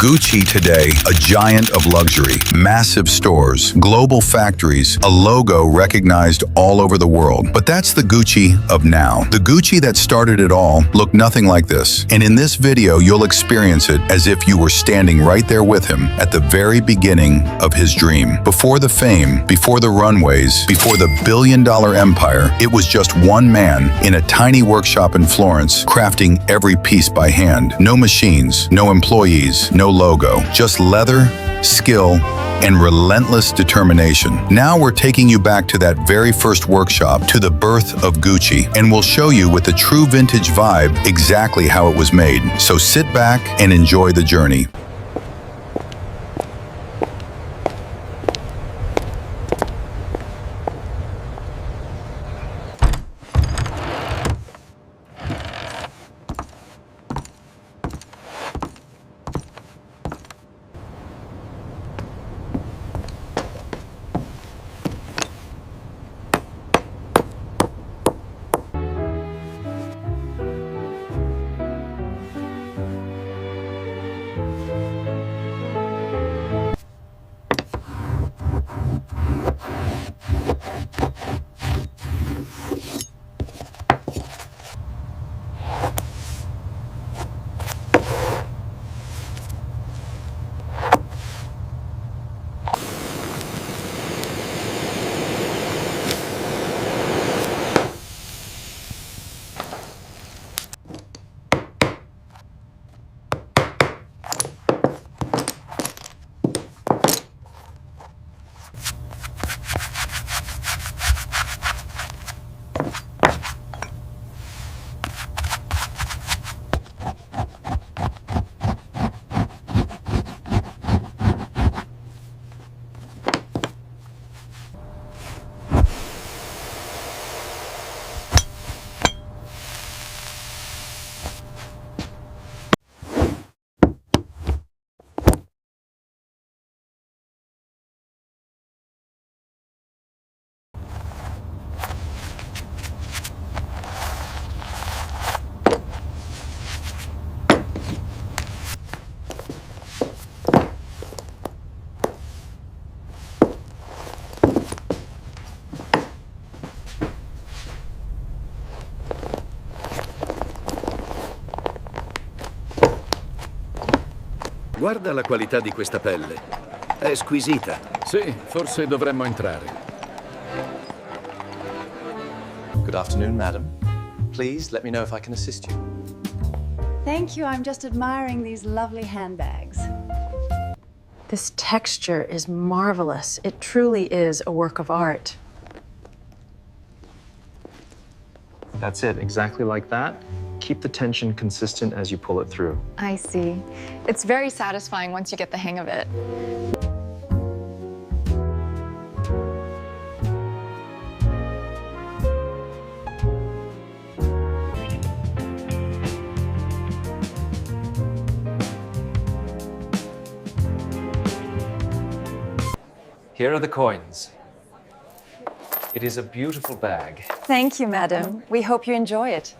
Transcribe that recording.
Gucci today, a giant of luxury, massive stores, global factories, a logo recognized all over the world. But that's the Gucci of now. The Gucci that started it all looked nothing like this. And in this video, you'll experience it as if you were standing right there with him at the very beginning of his dream. Before the fame, before the runways, before the billion-dollar empire, it was just one man in a tiny workshop in Florence, crafting every piece by hand. No machines, no employees, no logo, just leather, skill, and relentless determination. Now we're taking you back to that very first workshop, to the birth of Gucci, and we'll show you with the true vintage vibe exactly how it was made. So sit back and enjoy the journey. Guarda la qualità di questa pelle. È squisita. Sì, forse dovremmo entrare. Good afternoon, madam. Please let me know if I can assist you. Thank you. I'm just admiring these lovely handbags. This texture is marvelous. It truly is a work of art. That's it, exactly like that. Keep the tension consistent as you pull it through. I see. It's very satisfying once you get the hang of it. Here are the coins. It is a beautiful bag. Thank you, madam. We hope you enjoy it.